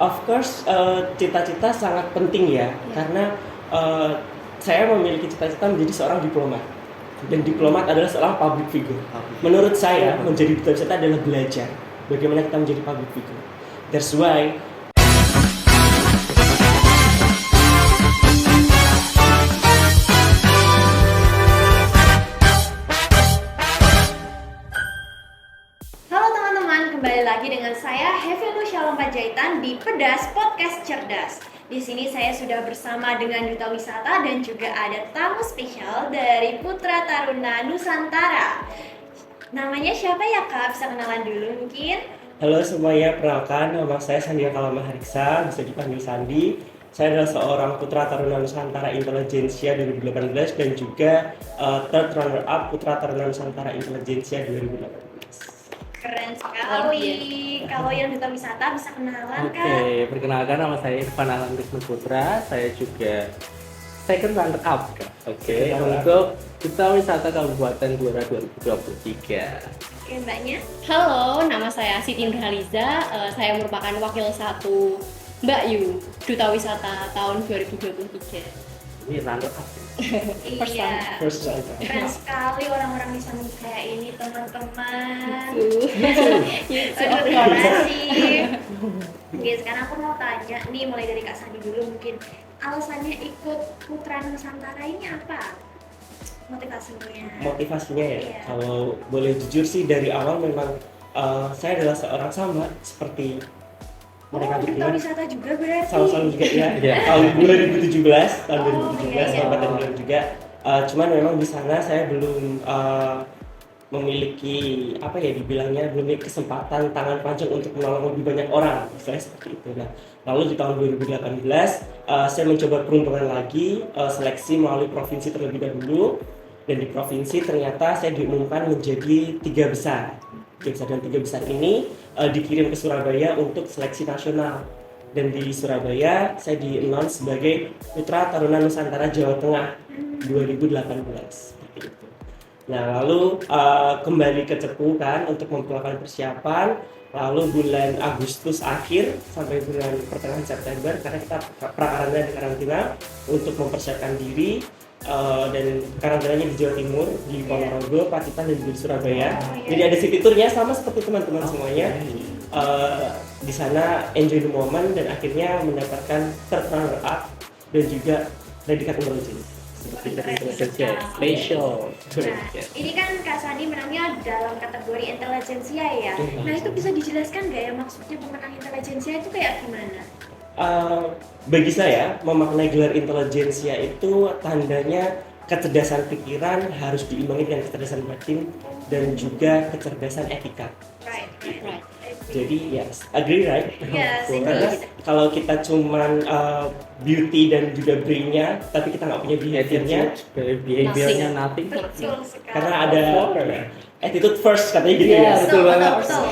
Of course, cita-cita sangat penting ya, karena saya memiliki cita-cita menjadi seorang diplomat. Dan diplomat adalah seorang public figure. Menurut saya, menjadi duta wisata adalah belajar bagaimana kita menjadi public figure. That's why Halo teman-teman, kembali lagi dengan saya Hevilu Shalom Panjaitan di Pedas Podcast Cerdas. Di sini saya sudah bersama dengan Duta Wisata dan juga ada tamu spesial dari Putra Taruna Nusantara. Namanya siapa ya Kak? Bisa kenalan dulu mungkin? halo semuanya, perkenalkan nama saya Sandia Kalamahariksa, bisa dipanggil Sandi. Saya adalah seorang Putra Taruna Nusantara Intelijensia 2018 dan juga third runner up Putra Taruna Nusantara Intelijensia 2018. Keren sekali. Kalau yang Duta Wisata bisa kenalan Kak? Oke, perkenalkan nama saya Irfan Alam Wisnu Putra. Saya juga second runner up, Kak. Oke, untuk Duta Wisata Kabupaten Blora 2023. Oke, Mbaknya? Halo, nama saya Siti Nurhaliza. Saya merupakan wakil 1 Mbak Yu, Duta Wisata tahun 2023. Ini runner up. Iya. First runner. Keren sekali orang-orang di sana kayak ini teman-teman. Gitu. Terima kasih. Oke, sekarang aku mau tanya nih, mulai dari Kak Sandi dulu mungkin. Alasannya ikut Putra Nusantara ini apa? Motivasinya ya, Iya. kalau boleh jujur sih dari awal memang saya adalah seorang sama seperti mereka Duta berdua. Wisata juga berarti? Sama-sama juga ya, Iya. tahun 2017, tahun Oh, 2017 iya, iya. Kabupaten Blora juga. Cuman memang di sana saya belum memiliki apa ya dibilangnya, belum memiliki kesempatan tangan panjang untuk menolong lebih banyak orang, saya seperti itu. Nah, lalu di tahun 2018 saya mencoba peruntungan lagi, seleksi melalui provinsi terlebih dahulu, dan di provinsi ternyata saya diumumkan menjadi 3 besar. 3 besar, dan 3 besar ini dikirim ke Surabaya untuk seleksi nasional. Dan di Surabaya saya di-announce sebagai Putra Taruna Nusantara Jawa Tengah 2018 seperti itu. Nah, lalu kembali ke Cepu kan untuk memperlakukan persiapan. Lalu bulan Agustus akhir sampai bulan pertengahan September, karena kita prakarantina di karantina untuk mempersiapkan diri, dan karantinanya di Jawa Timur, di Ponorogo, Pacitan, dan juga di Surabaya. Jadi ada city tournya sama seperti teman-teman semuanya. Di sana enjoy the moment dan akhirnya mendapatkan third runner up dan juga predikat intelligence. Intelligentsia spesial. Nah, ini kan Kak Sandi menangnya dalam kategori intelijensia ya. Nah, itu bisa dijelaskan nggak ya maksudnya pemenang intelijensia itu kayak gimana? Bagi saya, memaknai gelar intelijensia itu tandanya kecerdasan pikiran harus diimbangi dengan kecerdasan batin dan juga kecerdasan etika. Right. Jadi yes, agree right? Yes, Karena indeed. kalau kita cuman beauty dan juga brain-nya, tapi kita nggak punya behavior-nya, Behaviornya nothing. Betul sekali. karena ada attitude first katanya gitu ya. Betul banget. Betul.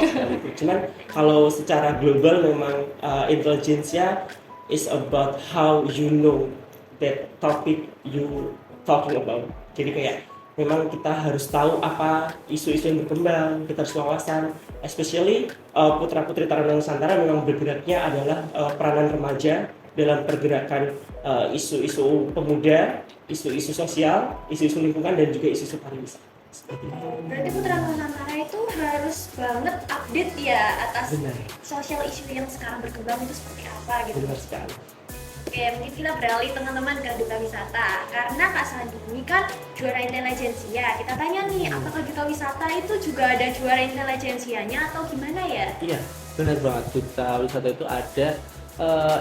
Cuman kalau secara global memang intelligentsia is about how you know that topic you talking about. Jadi kayak memang kita harus tahu apa isu-isu yang berkembang, kita harus wawasan. Especially putra-putri Taruna Nusantara memang bergeraknya adalah peranan remaja dalam pergerakan isu-isu pemuda, isu-isu sosial, isu-isu lingkungan, dan juga isu-isu pariwisata. Berarti Putra Nusantara itu harus banget update ya atas Benar. sosial isu yang sekarang berkembang itu seperti apa gitu. Benar sekali. Oke, mungkin kita beralih teman-teman ke Duta Wisata. Karena Kak Sandi ini kan juara intelijensia. Kita tanya nih, apakah Duta Wisata itu juga ada juara intelijensianya atau gimana ya? Iya, benar banget. Duta Wisata itu ada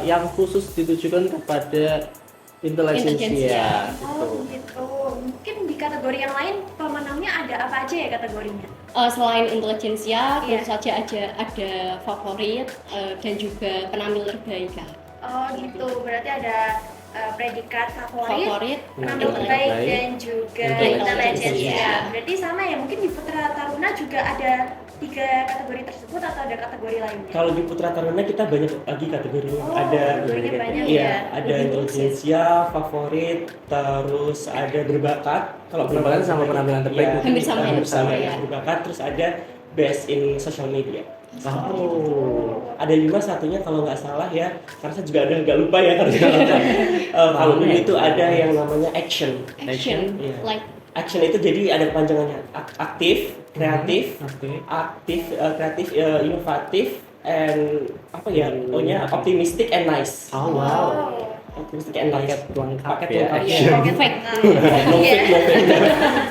yang khusus ditujukan kepada intelijensia. Oh gitu. Mungkin di kategori yang lain pemenangnya ada apa aja ya kategorinya? Selain intelijensia, Iya. tentu saja ada favorit dan juga penampil terbaik, Kak. Oh gitu. Berarti ada predikat favorit, penampil Penampil terbaik, terbaik, dan juga intelijensia. intelijensia. Berarti sama ya, mungkin di Putra Taruna juga ada 3 kategori tersebut atau ada kategori lainnya? Kalau di Putra Taruna kita banyak lagi kategorinya. Oh, Ada kategorinya banyak iya, ya. ada intelijensia, favorit, terus ada berbakat. Kalau Berbakat sama penampilan terbaik iya, Hampir sama ya? hampir sama Iya. ya. Berbakat, terus ada best in social media. Oh. Ada 5, satunya kalau nggak salah ya, karena saya juga ada nggak lupa ya kalau nggak lupa. Kalau dulu itu ada yang namanya action. Action, Iya. like Action itu jadi ada kepanjangannya aktif, kreatif, Oke. kreatif, inovatif, and apa ya? Pokoknya optimistic and nice. Oh wow. Optimistic and nice. Paket lengkap Paket ya. lengkap. Action. Oke, Fake. No Iya. fake, no fake,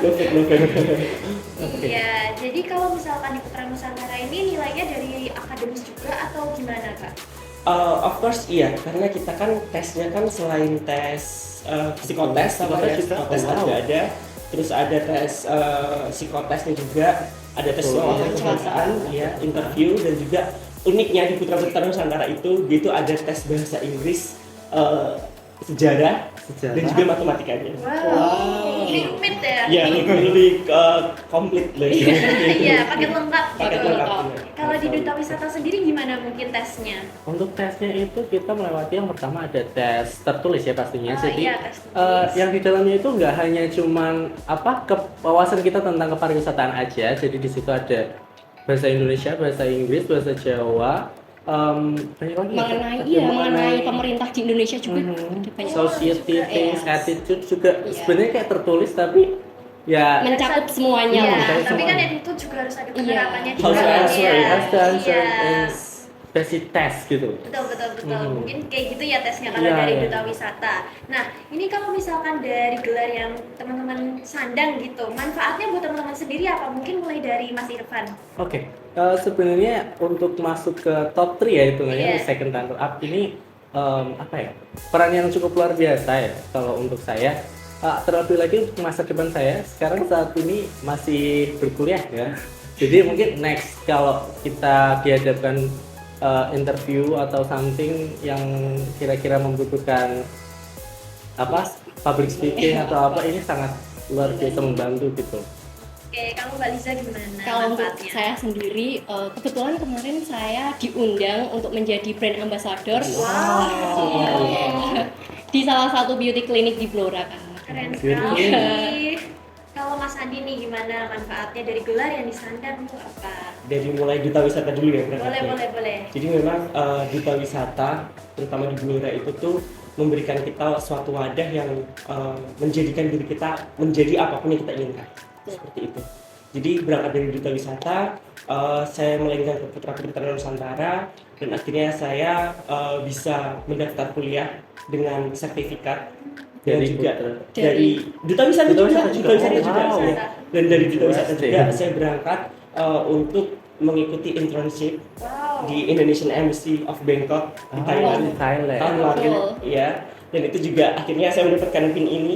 no fake, no fake. Iya, jadi kalau misalkan di Putra Nusantara ini nilainya dari akademis juga atau gimana Kak? Of course iya, karena kita kan tesnya kan selain tes psikotes sama ya, Psikotes juga. psikotes Oh, wow. juga ada, terus ada tes psikotesnya juga, ada tes Oh, wawasan kebangsaan, ya, interview, dan juga uniknya di Putra Nusantara itu ada tes bahasa Inggris, sejarah, dan juga matematikanya. Wow, ini rumit ya? Ya, lebih komplit lah. Iya, paket lengkap Paket gitu. lengkap. Iya. Kalau di Duta Wisata sendiri gimana mungkin tesnya? Untuk tesnya itu kita melewati yang pertama ada tes tertulis ya pastinya. Oh, Jadi iya, tes tertulis. yang di dalamnya itu nggak hanya cuman wawasan kita tentang kepariwisataan aja. Jadi di situ ada bahasa Indonesia, bahasa Inggris, bahasa Jawa, banyak lagi. mengenai pemerintah di Indonesia juga ada banyak society juga, things, iya. attitude juga Iya. sebenarnya kayak tertulis tapi ya mencakup semuanya Iya, lah. Mencakup tapi kan semuanya. itu juga harus ada Iya. penerapannya Harus juga. ada kan, answer, ya. harus ada answer Iya. and basic test gitu. Betul. Mhm. Mungkin kayak gitu ya tesnya kalau Iya, dari iya. Duta Wisata. Nah, ini kalau misalkan dari gelar yang teman-teman sandang gitu, manfaatnya buat teman-teman sendiri apa? Mungkin mulai dari Mas Irfan. Oke, sebenarnya untuk masuk ke top 3 ya hitungannya Iya. second runner up ini apa ya, peran yang cukup luar biasa ya kalau untuk saya. Terlebih lagi untuk masa depan saya sekarang saat ini masih berkuliah ya. Jadi mungkin next kalau kita dihadapkan interview atau something yang kira-kira membutuhkan public speaking atau apa, ini sangat luar biasa membantu gitu. Oke, kamu Mbak Liza gimana Kalau untuk manfaatnya? saya sendiri, kebetulan kemarin saya diundang untuk menjadi brand ambassador di salah satu beauty clinic di Blora kan. Keren Beauty sekali. Kalau Mas Andi nih gimana manfaatnya dari gelar yang disandang itu apa? Dari mulai Duta Wisata dulu ya berangkatnya. Boleh. Jadi memang Duta Wisata, terutama di Blora itu tuh memberikan kita suatu wadah yang menjadikan diri kita menjadi apapun yang kita inginkan. Seperti itu. Jadi berangkat dari Duta Wisata, saya melenggang ke Putra Nusantara, dan akhirnya saya bisa mendaftar kuliah dengan sertifikat dan Dari juga Putra. dari Duta Wisata Duta juga, Wisata juga. Duta Wisata juga. Wow. Ya. Dan dari Duta Wisata juga Interesting. saya berangkat untuk mengikuti internship Wow. di Indonesian Embassy of Bangkok di Thailand Thailand. tahun lalu ya. Dan itu juga akhirnya saya mendapatkan pin ini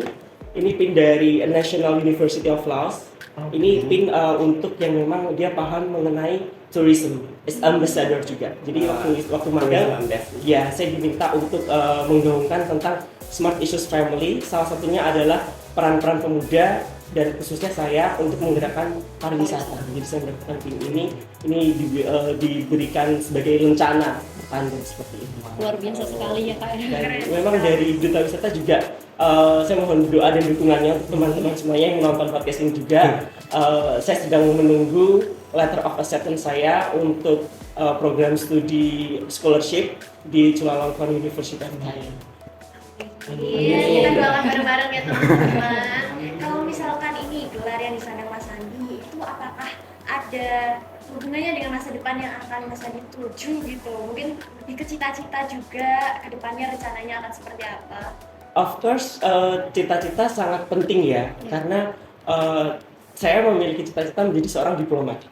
pin dari National University of Laos. Ini pin untuk yang memang dia paham mengenai tourism, as ambassador juga. Jadi waktu magang ya saya diminta untuk menggaungkan tentang smart issues family. Salah satunya adalah peran-peran pemuda dan khususnya saya untuk menggerakkan pariwisata. Jadi saya mendapatkan pin ini diberikan sebagai lencana tanda seperti itu. Luar biasa sekali ya Kak. Dan memang dari Duta Wisata juga saya mohon doa dan dukungannya untuk teman-teman semuanya yang menonton podcast ini juga. Saya sedang menunggu letter of acceptance saya untuk program studi scholarship di Chulalongkorn University of Thailand. Iya, kita doakan bareng-bareng ya teman-teman. Kalau misalkan ini gelar yang disandang Mas Andi itu apakah ada hubungannya dengan masa depan yang akan Mas Andi tuju gitu? Mungkin lebih ke cita-cita juga, ke depannya rencananya akan seperti apa? Of course, cita-cita sangat penting ya, karena saya memiliki cita-cita menjadi seorang diplomat.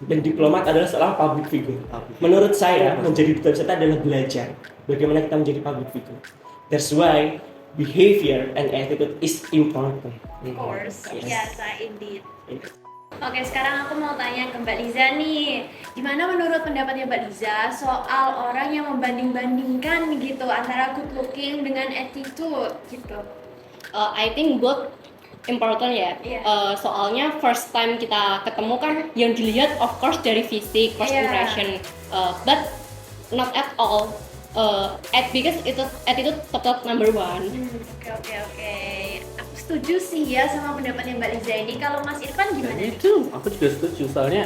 Dan diplomat adalah seorang public figure. Menurut saya, menjadi duta wisata adalah belajar bagaimana kita menjadi public figure. That's why behavior and attitude is important. Of course, Yes. biasa indeed. Oke, sekarang aku mau tanya ke Mbak Liza nih. Gimana menurut pendapatnya Mbak Liza soal orang yang membanding-bandingkan gitu antara good looking dengan attitude gitu? I think both important ya. Iya. Soalnya first time kita ketemu kan yang dilihat of course dari fisik, first Iya. impression. But not at all. Because itu attitude tetap number one. Oke. Aku setuju sih ya sama pendapatnya Mbak Liza ini. Kalau Mas Irfan Dan gimana? itu aku juga setuju, soalnya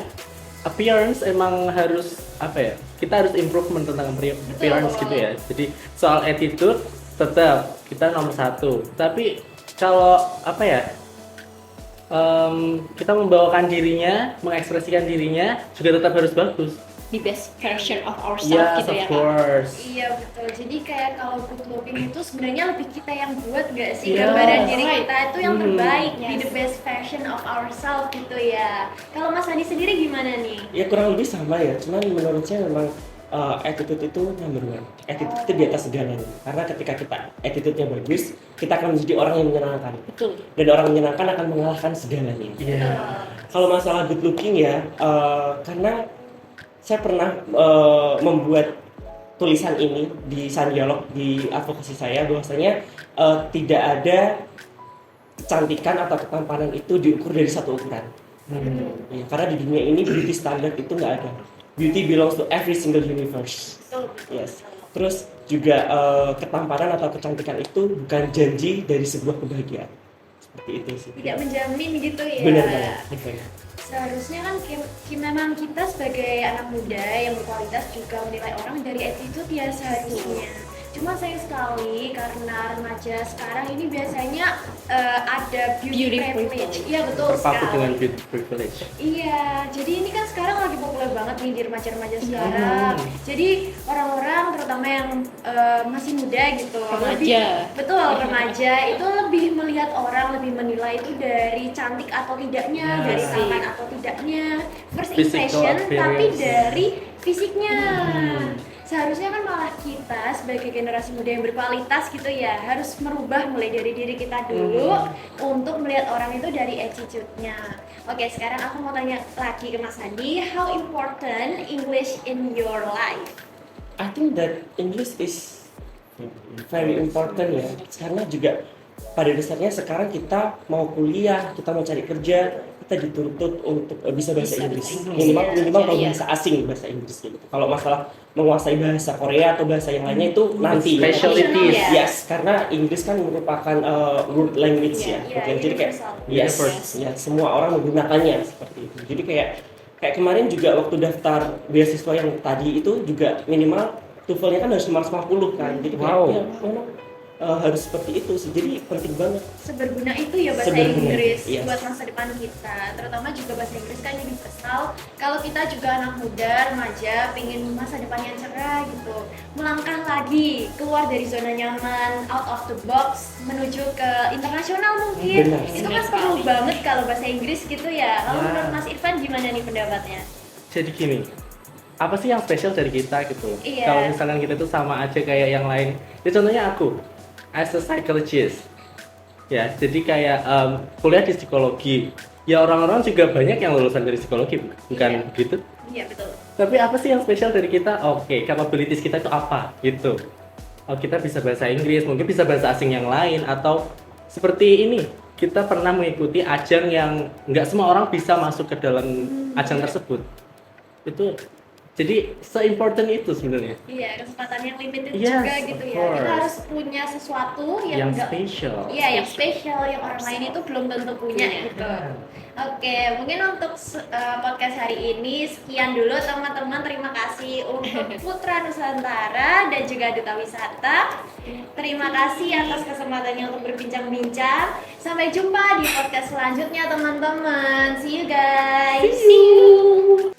appearance emang harus apa ya? Kita harus improvement tentang appearance gitu ya. Jadi soal attitude tetap kita nomor satu. Tapi kalau apa ya? Kita membawakan dirinya, mengekspresikan dirinya juga tetap harus bagus. The best version of ourselves Yes, gitu of ya Kak. course. Iya betul. Jadi kayak kalau good looking itu sebenarnya lebih kita yang buat gak sih Yes. gambaran diri Right. kita itu yang terbaik, be Yes. the best version of ourselves gitu ya. Kalau Mas Adi sendiri gimana nih? Ya kurang lebih sama ya, cuman menurut saya memang attitude itu number one. Attitude itu di atas segalanya. Karena ketika kita attitude-nya bagus, kita akan menjadi orang yang menyenangkan. Betul. Dan orang menyenangkan akan mengalahkan segalanya. Iya. Kalau masalah good looking ya, karena saya pernah membuat tulisan ini di Sandialog di advokasi saya bahwasanya tidak ada kecantikan atau ketampanan itu diukur dari satu ukuran. Ya, karena di dunia ini beauty standard itu nggak ada. Beauty belongs to every single universe. Betul. Yes. Terus juga ketampanan atau kecantikan itu bukan janji dari sebuah kebahagiaan. Seperti itu sih. Tidak menjamin gitu ya. Benar banget. Benar. Seharusnya kan memang kita sebagai anak muda yang berkualitas juga menilai orang dari attitude ya seharusnya. Cuma sayang sekali karena remaja sekarang ini biasanya ada beauty Beauty privilege. privilege. Iya betul Terpaku sekali. dengan beauty privilege. Iya, jadi ini kan sekarang lagi populer banget nih di remaja-remaja sekarang. Jadi orang-orang terutama yang masih muda gitu, Remaja. betul remaja itu lebih melihat orang, lebih menilai itu dari cantik atau tidaknya, Yes. dari tampan atau tidaknya, first Physical impression, tapi appearance. dari fisiknya. Seharusnya kan malah kita sebagai generasi muda yang berkualitas gitu ya harus merubah mulai dari diri kita dulu untuk melihat orang itu dari attitude-nya. Oke, sekarang aku mau tanya lagi ke Mas Andi, how important English in your life? I think that English is very important ya, karena juga pada dasarnya sekarang kita mau kuliah, kita mau cari kerja, kita dituntut untuk bisa bahasa Inggris. Minimal kalau Iya. bahasa asing bahasa Inggris gitu. Kalau masalah menguasai bahasa Korea atau bahasa yang lainnya itu nanti. Specialties. Ya. Yes, karena Inggris kan merupakan world language ya. Iya, Oke, jadi kayak universal. yes, ya semua orang menggunakannya seperti itu. Jadi kayak kemarin juga waktu daftar beasiswa yang tadi itu juga minimal TOEFL-nya kan harus 550 kan. Jadi kayak Wow. ya, memang harus seperti itu sih. Jadi penting banget. Seberguna itu ya bahasa Seberguna, Inggris yes. buat masa depan kita, terutama juga bahasa Inggris kan universal. Kalau kita juga anak muda, remaja, pengen masa depan yang cerah gitu, melangkah lagi keluar dari zona nyaman, out of the box, menuju ke internasional mungkin. Benar. Itu kan Benar perlu sekali. banget kalau bahasa Inggris gitu ya. Kalau Ya. menurut Mas Irfan gimana nih pendapatnya? Jadi gini, apa sih yang spesial dari kita gitu? Iya. Kalau misalnya kita tuh sama aja kayak yang lain. Ya contohnya aku, as a psychologist. Ya, jadi kayak kuliah di psikologi. Ya orang-orang juga banyak yang lulusan dari psikologi, bukan Iya. gitu? Iya betul. Tapi apa sih yang spesial dari kita? Oke, capabilities kita itu apa? Gitu. Oh, kita bisa bahasa Inggris, mungkin bisa bahasa asing yang lain, atau seperti ini. Kita pernah mengikuti ajang yang nggak semua orang bisa masuk ke dalam ajang tersebut. Itu jadi se-important itu sebenarnya. Iya, kesempatan yang limited Yes, juga gitu of ya. Kita course. harus punya sesuatu yang Yang nggak- spesial. Iya, yang spesial yang orang lain itu belum tentu punya gitu. Oke, mungkin untuk podcast hari ini sekian dulu teman-teman. Terima kasih untuk Putra Nusantara dan juga Duta Wisata. Terima kasih atas kesempatannya untuk berbincang-bincang. Sampai jumpa di podcast selanjutnya teman-teman. See you guys. See you.